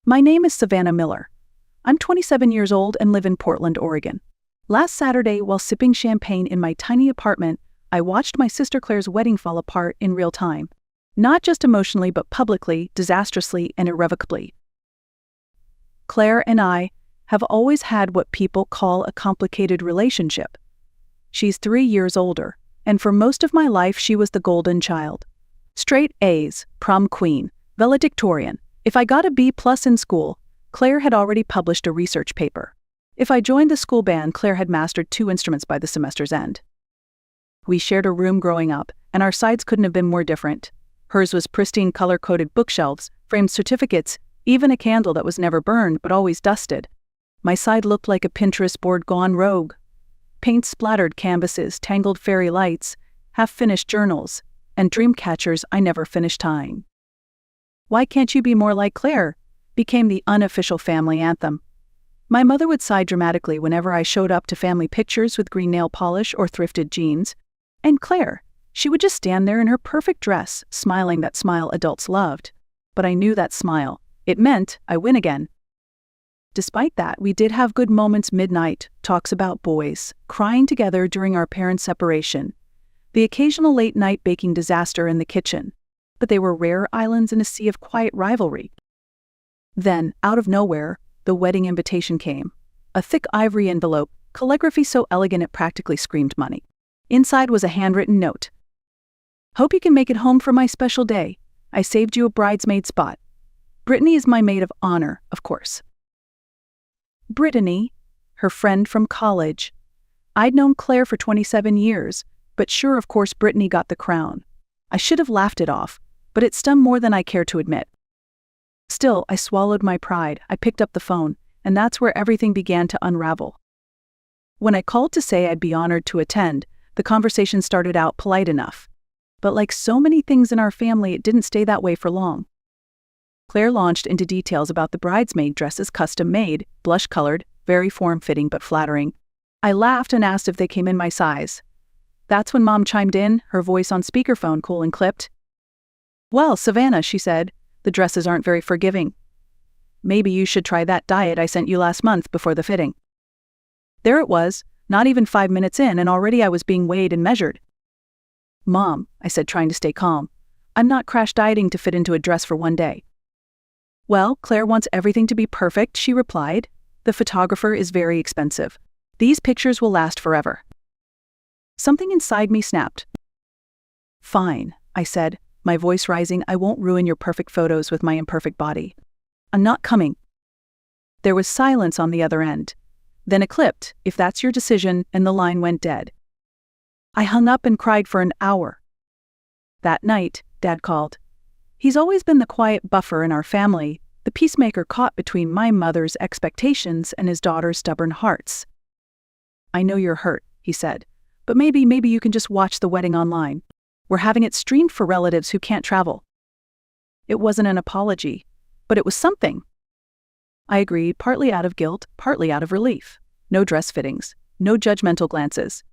My name is Savannah Miller. I'm 27 years old and live in Portland, Oregon. Last Saturday, while sipping champagne in my tiny apartment, I watched my sister Claire's wedding fall apart in real time. Not just emotionally, but publicly, disastrously, and irrevocably. Claire and I have always had what people call a complicated relationship. She's 3 years older, and for most of my life she was the golden child. Straight A's, prom queen, valedictorian. If I got a B+ in school, Claire had already published a research paper. If I joined the school band, Claire had mastered 2 instruments by the semester's end. We shared a room growing up, and our sides couldn't have been more different. Hers was pristine color-coded bookshelves, framed certificates, even a candle that was never burned but always dusted. My side looked like a Pinterest board gone rogue. Paint-splattered canvases, tangled fairy lights, half-finished journals, and dream catchers I never finished tying. "Why can't you be more like Claire?" became the unofficial family anthem. My mother would sigh dramatically whenever I showed up to family pictures with green nail polish or thrifted jeans. And Claire, she would just stand there in her perfect dress, smiling that smile adults loved. But I knew that smile. It meant I win again. Despite that, we did have good moments midnight, talks about boys, crying together during our parents' separation, the occasional late-night baking disaster in the kitchen. But they were rare islands in a sea of quiet rivalry. Then, out of nowhere, the wedding invitation came. A thick ivory envelope, calligraphy so elegant it practically screamed money. Inside was a handwritten note. "Hope you can make it home for my special day. I saved you a bridesmaid spot. Brittany is my maid of honor, of course." Brittany, her friend from college. I'd known Claire for 27 years, but sure, of course, Brittany got the crown. I should have laughed it off, but it stung more than I cared to admit. Still, I swallowed my pride. I picked up the phone, and that's where everything began to unravel. When I called to say I'd be honored to attend, the conversation started out polite enough. But like so many things in our family, it didn't stay that way for long. Claire launched into details about the bridesmaid dresses, custom-made, blush-colored, very form-fitting but flattering. I laughed and asked if they came in my size. That's when Mom chimed in, her voice on speakerphone cool and clipped. "Well, Savannah," she said, "the dresses aren't very forgiving. Maybe you should try that diet I sent you last month before the fitting." There it was, not even 5 minutes in, and already I was being weighed and measured. "Mom," I said, trying to stay calm, "I'm not crash dieting to fit into a dress for one day." "Well, Claire wants everything to be perfect," she replied. "The photographer is very expensive. These pictures will last forever." Something inside me snapped. "Fine," I said, my voice rising, "I won't ruin your perfect photos with my imperfect body. I'm not coming." There was silence on the other end. Then it clipped, "If that's your decision," and the line went dead. I hung up and cried for an hour. That night, Dad called. He's always been the quiet buffer in our family, the peacemaker caught between my mother's expectations and his daughter's stubborn hearts. "I know you're hurt," he said, "but maybe you can just watch the wedding online. We're having it streamed for relatives who can't travel." It wasn't an apology, but it was something. I agreed, partly out of guilt, partly out of relief. No dress fittings, no judgmental glances,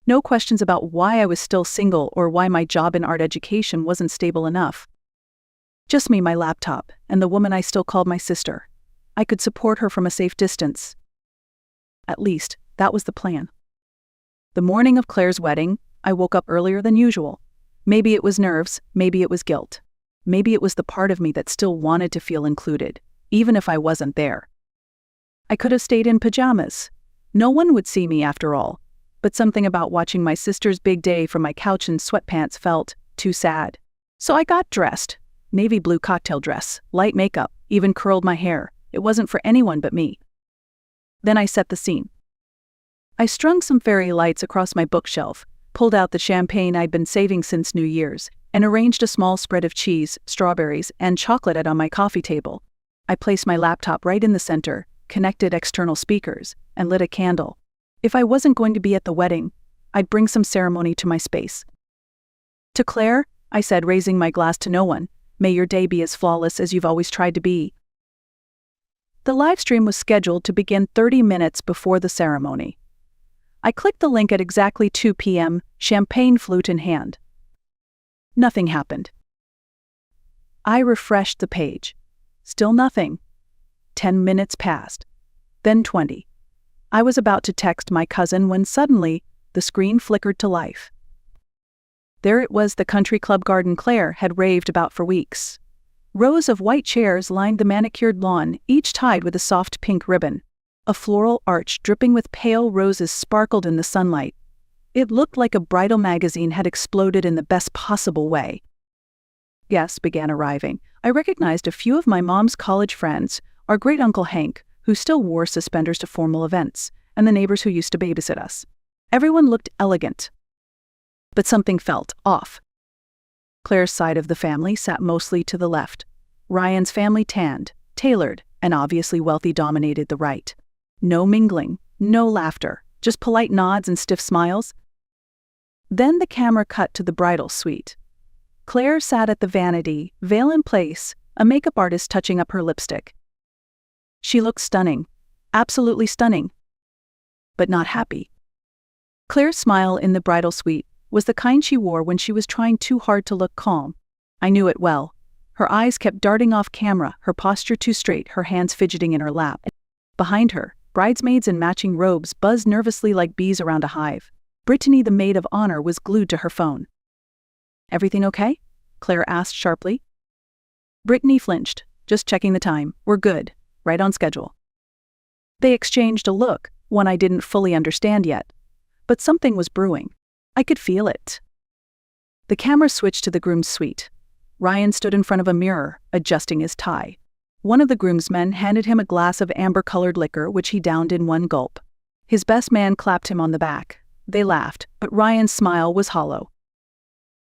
no questions about why I was still single or why my job in art education wasn't stable enough. Just me, my laptop, and the woman I still called my sister. I could support her from a safe distance. At least, that was the plan. The morning of Claire's wedding, I woke up earlier than usual. Maybe it was nerves, maybe it was guilt. Maybe it was the part of me that still wanted to feel included, even if I wasn't there. I could have stayed in pajamas. No one would see me after all. But something about watching my sister's big day from my couch in sweatpants felt too sad. So I got dressed. Navy blue cocktail dress, light makeup, even curled my hair. It wasn't for anyone but me. Then I set the scene. I strung some fairy lights across my bookshelf, pulled out the champagne I'd been saving since New Year's, and arranged a small spread of cheese, strawberries, and chocolate on my coffee table. I placed my laptop right in the center, connected external speakers, and lit a candle. If I wasn't going to be at the wedding, I'd bring some ceremony to my space. "To Claire," I said, raising my glass to no one, "may your day be as flawless as you've always tried to be." The live stream was scheduled to begin 30 minutes before the ceremony. I clicked the link at exactly 2 p.m., champagne flute in hand. Nothing happened. I refreshed the page. Still nothing. 10 minutes passed. Then 20. I was about to text my cousin when suddenly, the screen flickered to life. There it was, the country club garden Claire had raved about for weeks. Rows of white chairs lined the manicured lawn, each tied with a soft pink ribbon. A floral arch dripping with pale roses sparkled in the sunlight. It looked like a bridal magazine had exploded in the best possible way. Guests began arriving. I recognized a few of my mom's college friends, our great-uncle Hank, who still wore suspenders to formal events, and the neighbors who used to babysit us. Everyone looked elegant. But something felt off. Claire's side of the family sat mostly to the left. Ryan's family tanned, tailored, and obviously wealthy dominated the right. No mingling, no laughter, just polite nods and stiff smiles. Then the camera cut to the bridal suite. Claire sat at the vanity, veil in place, a makeup artist touching up her lipstick. She looked stunning, absolutely stunning, but not happy. Claire's smile in the bridal suite was the kind she wore when she was trying too hard to look calm. I knew it well. Her eyes kept darting off camera, her posture too straight, her hands fidgeting in her lap. Behind her, bridesmaids in matching robes buzzed nervously like bees around a hive. Brittany, the maid of honor, was glued to her phone. "Everything okay?" Claire asked sharply. Brittany flinched. "Just checking the time. We're good. Right on schedule." They exchanged a look, one I didn't fully understand yet. But something was brewing. I could feel it. The camera switched to the groom's suite. Ryan stood in front of a mirror, adjusting his tie. One of the groomsmen handed him a glass of amber-colored liquor, which he downed in one gulp. His best man clapped him on the back. They laughed, but Ryan's smile was hollow.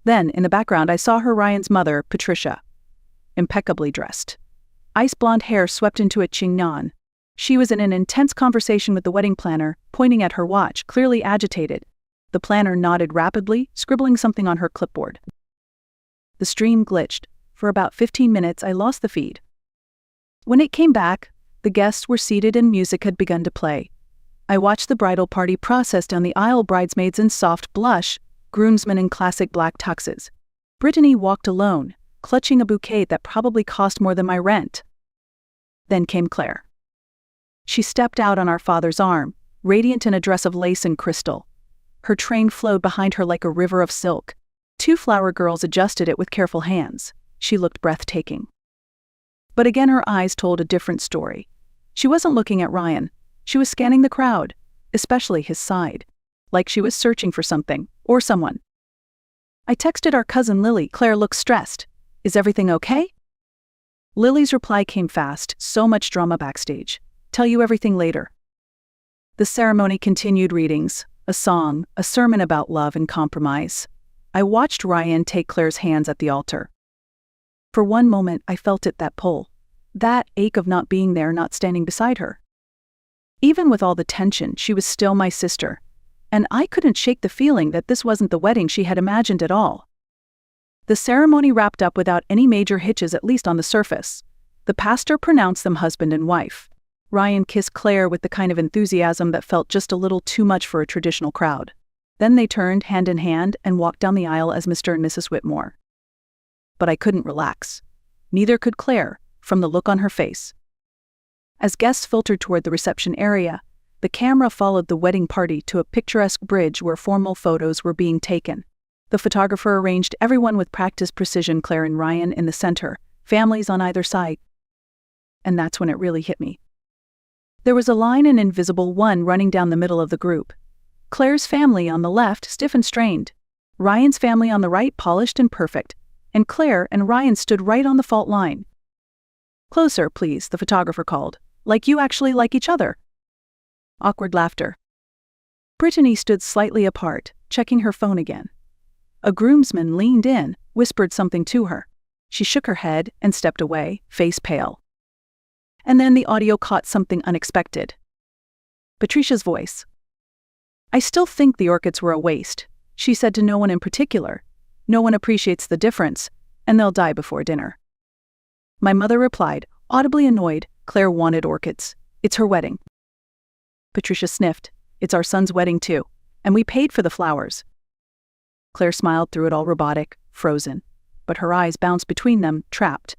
Then, in the background, I saw Ryan's mother, Patricia. Impeccably dressed. Ice blonde hair swept into a chignon. She was in an intense conversation with the wedding planner, pointing at her watch, clearly agitated. The planner nodded rapidly, scribbling something on her clipboard. The stream glitched. For about 15 minutes I lost the feed. When it came back, the guests were seated and music had begun to play. I watched the bridal party process down the aisle, bridesmaids in soft blush, groomsmen in classic black tuxes. Brittany walked alone, clutching a bouquet that probably cost more than my rent. Then came Claire. She stepped out on our father's arm, radiant in a dress of lace and crystal. Her train flowed behind her like a river of silk. 2 flower girls adjusted it with careful hands. She looked breathtaking. But again her eyes told a different story. She wasn't looking at Ryan. She was scanning the crowd, especially his side, like she was searching for something, or someone. I texted our cousin Lily. "Claire looks stressed. Is everything okay?" Lily's reply came fast. "So much drama backstage. Tell you everything later." The ceremony continued. Readings, a song, a sermon about love and compromise. I watched Ryan take Claire's hands at the altar. For one moment I felt it, that pull. That ache of not being there, not standing beside her. Even with all the tension, she was still my sister. And I couldn't shake the feeling that this wasn't the wedding she had imagined at all. The ceremony wrapped up without any major hitches, at least on the surface. The pastor pronounced them husband and wife. Ryan kissed Claire with the kind of enthusiasm that felt just a little too much for a traditional crowd. Then they turned hand in hand and walked down the aisle as Mr. and Mrs. Whitmore. But I couldn't relax. Neither could Claire, from the look on her face. As guests filtered toward the reception area, the camera followed the wedding party to a picturesque bridge where formal photos were being taken. The photographer arranged everyone with practiced precision, Claire and Ryan in the center, families on either side. And that's when it really hit me. There was a line, an invisible one, running down the middle of the group. Claire's family on the left, stiff and strained. Ryan's family on the right, polished and perfect. And Claire and Ryan stood right on the fault line. "Closer, please," the photographer called. "Like you actually like each other." Awkward laughter. Brittany stood slightly apart, checking her phone again. A groomsman leaned in, whispered something to her. She shook her head and stepped away, face pale. And then the audio caught something unexpected. Patricia's voice. "I still think the orchids were a waste," she said to no one in particular. "No one appreciates the difference, and they'll die before dinner." My mother replied, audibly annoyed, "Claire wanted orchids. It's her wedding." Patricia sniffed. "It's our son's wedding too, and we paid for the flowers." Claire smiled through it all, robotic, frozen, but her eyes bounced between them, trapped.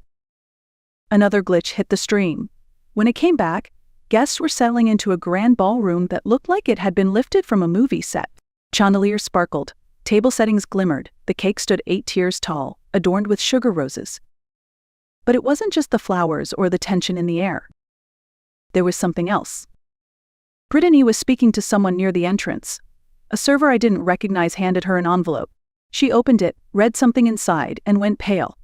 Another glitch hit the stream. When it came back, guests were settling into a grand ballroom that looked like it had been lifted from a movie set. Chandeliers sparkled, table settings glimmered, the cake stood 8 tiers tall, adorned with sugar roses. But it wasn't just the flowers or the tension in the air. There was something else. Brittany was speaking to someone near the entrance. A server I didn't recognize handed her an envelope. She opened it, read something inside, and went pale.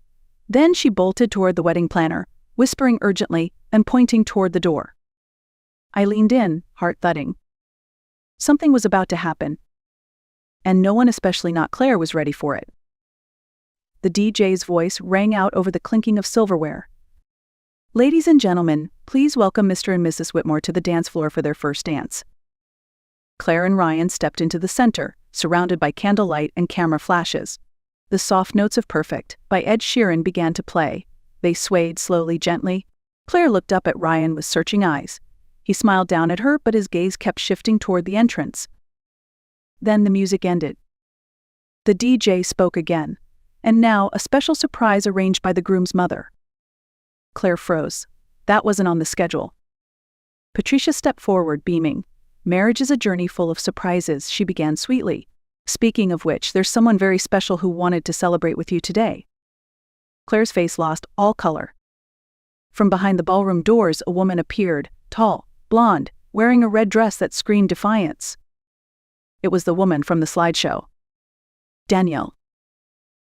Then she bolted toward the wedding planner, whispering urgently and pointing toward the door. I leaned in, heart thudding. Something was about to happen. And no one, especially not Claire, was ready for it. The DJ's voice rang out over the clinking of silverware. Ladies and gentlemen, please welcome Mr. and Mrs. Whitmore to the dance floor for their first dance. Claire and Ryan stepped into the center, surrounded by candlelight and camera flashes. The Soft Notes of Perfect by Ed Sheeran began to play. They swayed slowly, gently. Claire looked up at Ryan with searching eyes. He smiled down at her, but his gaze kept shifting toward the entrance. Then the music ended. The DJ spoke again, and now a special surprise arranged by the groom's mother. Claire froze. That wasn't on the schedule. Patricia stepped forward, beaming. Marriage is a journey full of surprises, she began sweetly. Speaking of which, there's someone very special who wanted to celebrate with you today. Claire's face lost all color. From behind the ballroom doors, a woman appeared, tall, blonde, wearing a red dress that screamed defiance. It was the woman from the slideshow. Danielle.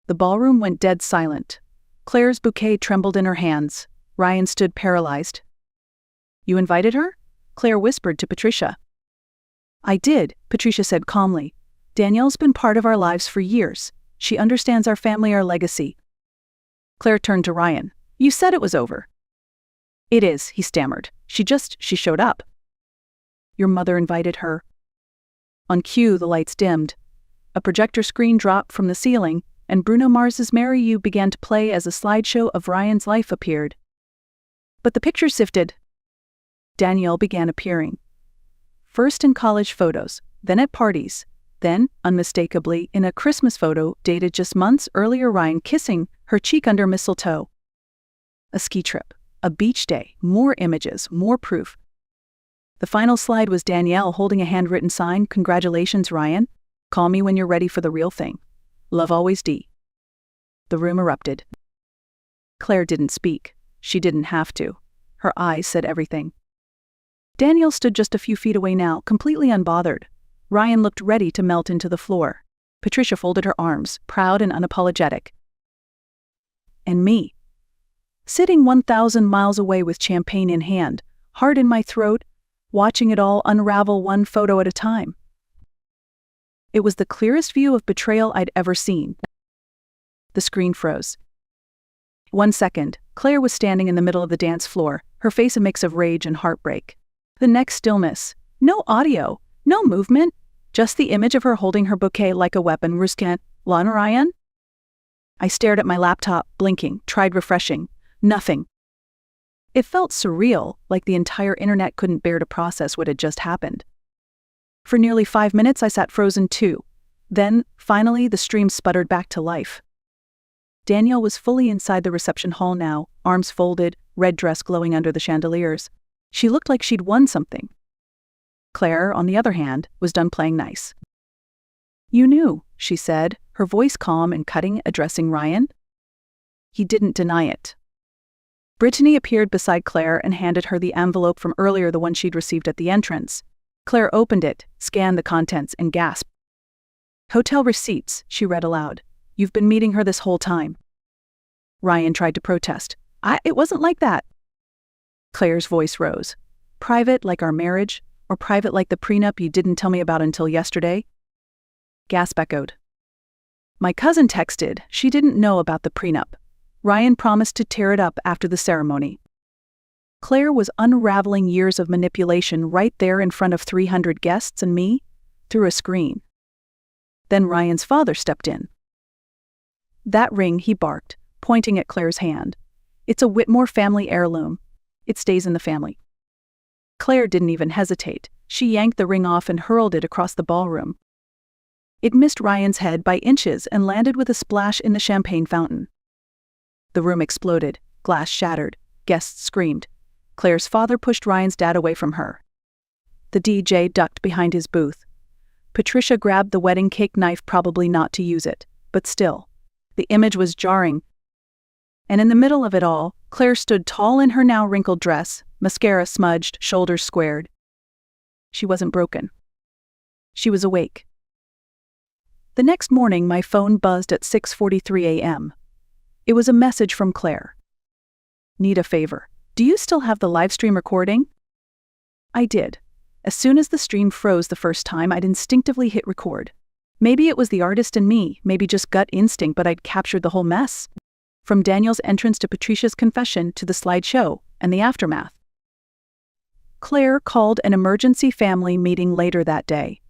The ballroom went dead silent. Claire's bouquet trembled in her hands. Ryan stood paralyzed. You invited her? Claire whispered to Patricia. I did, Patricia said calmly. Danielle's been part of our lives for years. She understands our family, our legacy. Claire turned to Ryan. You said it was over. It is, he stammered. She showed up. Your mother invited her. On cue, the lights dimmed. A projector screen dropped from the ceiling, and Bruno Mars's Marry You began to play as a slideshow of Ryan's life appeared. But the picture sifted. Danielle began appearing. First in college photos, then at parties, then, unmistakably, in a Christmas photo dated just months earlier, Ryan kissing her cheek under mistletoe. A ski trip, a beach day, more images, more proof. The final slide was Danielle holding a handwritten sign, Congratulations, Ryan. Call me when you're ready for the real thing. Love always, D. The room erupted. Claire didn't speak. She didn't have to. Her eyes said everything. Danielle stood just a few feet away now, completely unbothered. Ryan looked ready to melt into the floor. Patricia folded her arms, proud and unapologetic. And me. Sitting 1,000 miles away with champagne in hand, heart in my throat, watching it all unravel one photo at a time. It was the clearest view of betrayal I'd ever seen. The screen froze. 1 second, Claire was standing in the middle of the dance floor, her face a mix of rage and heartbreak. The next, stillness. No audio, no movement, just the image of her holding her bouquet like a weapon. Ruskan, Lana Ryan? I stared at my laptop, blinking, tried refreshing. Nothing. It felt surreal, like the entire internet couldn't bear to process what had just happened. For nearly 5 minutes I sat frozen too. Then, finally, the stream sputtered back to life. Danielle was fully inside the reception hall now, arms folded, red dress glowing under the chandeliers. She looked like she'd won something. Claire, on the other hand, was done playing nice. You knew, she said, her voice calm and cutting, addressing Ryan. He didn't deny it. Brittany appeared beside Claire and handed her the envelope from earlier, the one she'd received at the entrance. Claire opened it, scanned the contents, and gasped. Hotel receipts, she read aloud. You've been meeting her this whole time. Ryan tried to protest. It wasn't like that. Claire's voice rose. Private like our marriage, or private like the prenup you didn't tell me about until yesterday? Gasp echoed. My cousin texted. She didn't know about the prenup. Ryan promised to tear it up after the ceremony. Claire was unraveling years of manipulation right there in front of 300 guests and me, through a screen. Then Ryan's father stepped in. That ring, he barked, pointing at Claire's hand. It's a Whitmore family heirloom. It stays in the family. Claire didn't even hesitate. She yanked the ring off and hurled it across the ballroom. It missed Ryan's head by inches and landed with a splash in the champagne fountain. The room exploded, glass shattered, guests screamed. Claire's father pushed Ryan's dad away from her. The DJ ducked behind his booth. Patricia grabbed the wedding cake knife, probably not to use it, but still. The image was jarring. And in the middle of it all, Claire stood tall in her now wrinkled dress, mascara smudged, shoulders squared. She wasn't broken. She was awake. The next morning, my phone buzzed at 6:43 a.m. It was a message from Claire. "Need a favor. Do you still have the live stream recording?" I did. As soon as the stream froze the first time, I'd instinctively hit record. Maybe it was the artist in me, maybe just gut instinct, but I'd captured the whole mess. From Daniel's entrance to Patricia's confession to the slideshow and the aftermath. Claire called an emergency family meeting later that day.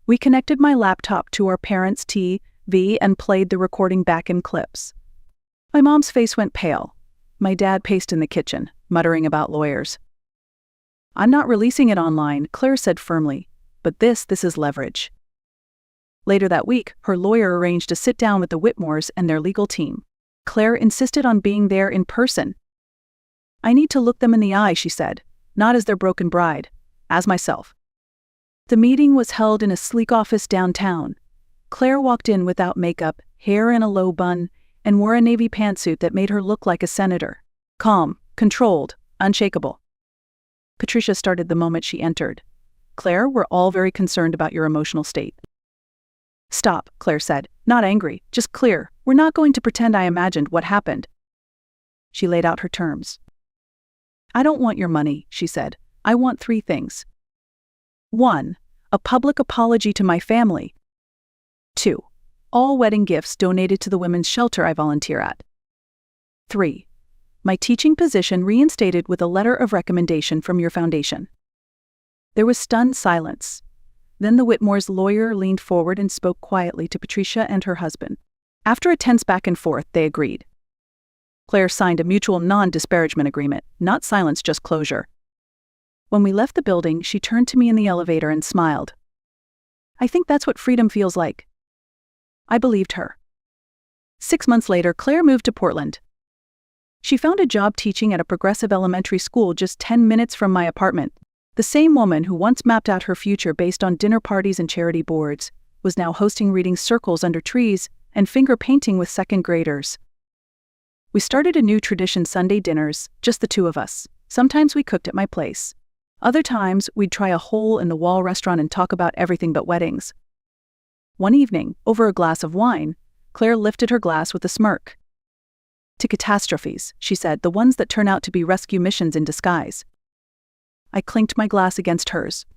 We connected my laptop to our parents' TV and played the recording back in clips. My mom's face went pale. My dad paced in the kitchen, muttering about lawyers. "I'm not releasing it online," Claire said firmly, "but this is leverage." Later that week, her lawyer arranged a sit-down with the Whitmores and their legal team. Claire insisted on being there in person. "I need to look them in the eye," she said, "not as their broken bride, as myself." The meeting was held in a sleek office downtown. Claire walked in without makeup, hair in a low bun, and wore a navy pantsuit that made her look like a senator. Calm, controlled, unshakable. Patricia started the moment she entered. "Claire, we're all very concerned about your emotional state." "Stop," Claire said, not angry, just clear. "We're not going to pretend I imagined what happened." She laid out her terms. "I don't want your money," she said. "I want 3 things. 1. A public apology to my family. 2. All wedding gifts donated to the women's shelter I volunteer at. 3. My teaching position reinstated with a letter of recommendation from your foundation." There was stunned silence. Then the Whitmore's lawyer leaned forward and spoke quietly to Patricia and her husband. After a tense back and forth, they agreed. Claire signed a mutual non-disparagement agreement, not silence, just closure. When we left the building, she turned to me in the elevator and smiled. "I think that's what freedom feels like." I believed her. 6 months later, Claire moved to Portland. She found a job teaching at a progressive elementary school just 10 minutes from my apartment. The same woman who once mapped out her future based on dinner parties and charity boards was now hosting reading circles under trees and finger painting with second graders. We started a new tradition: Sunday dinners, just the 2 of us. Sometimes we cooked at my place. Other times, we'd try a hole-in-the-wall restaurant and talk about everything but weddings. One evening, over a glass of wine, Claire lifted her glass with a smirk. "To catastrophes," she said, "the ones that turn out to be rescue missions in disguise." I clinked my glass against hers.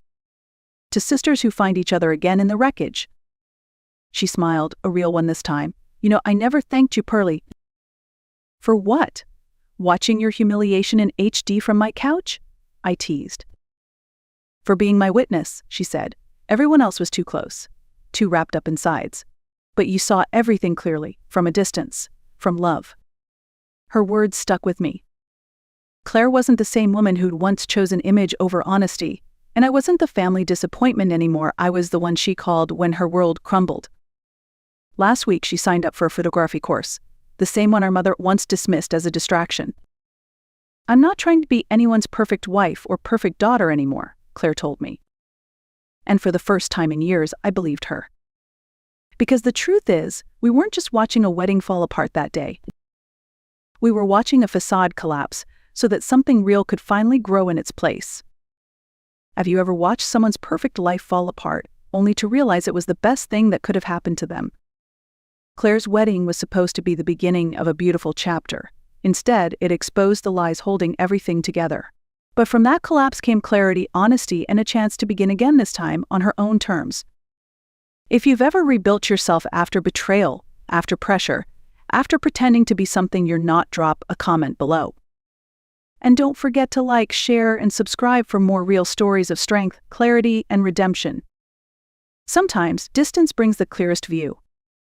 "To sisters who find each other again in the wreckage." She smiled, a real one this time. "You know, I never thanked you, Pearlie." "For what? Watching your humiliation in HD from my couch?" I teased. "For being my witness," she said. "Everyone else was too close, too wrapped up in sides. But you saw everything clearly, from a distance, from love." Her words stuck with me. Claire wasn't the same woman who'd once chosen image over honesty, and I wasn't the family disappointment anymore. I was the one she called when her world crumbled. Last week she signed up for a photography course, the same one our mother once dismissed as a distraction. "I'm not trying to be anyone's perfect wife or perfect daughter anymore," Claire told me. And for the first time in years, I believed her. Because the truth is, we weren't just watching a wedding fall apart that day. We were watching a facade collapse so that something real could finally grow in its place. Have you ever watched someone's perfect life fall apart, only to realize it was the best thing that could have happened to them? Claire's wedding was supposed to be the beginning of a beautiful chapter. Instead, it exposed the lies holding everything together. But from that collapse came clarity, honesty, and a chance to begin again, this time on her own terms. If you've ever rebuilt yourself after betrayal, after pressure, after pretending to be something you're not, drop a comment below. And don't forget to like, share, and subscribe for more real stories of strength, clarity, and redemption. Sometimes, distance brings the clearest view.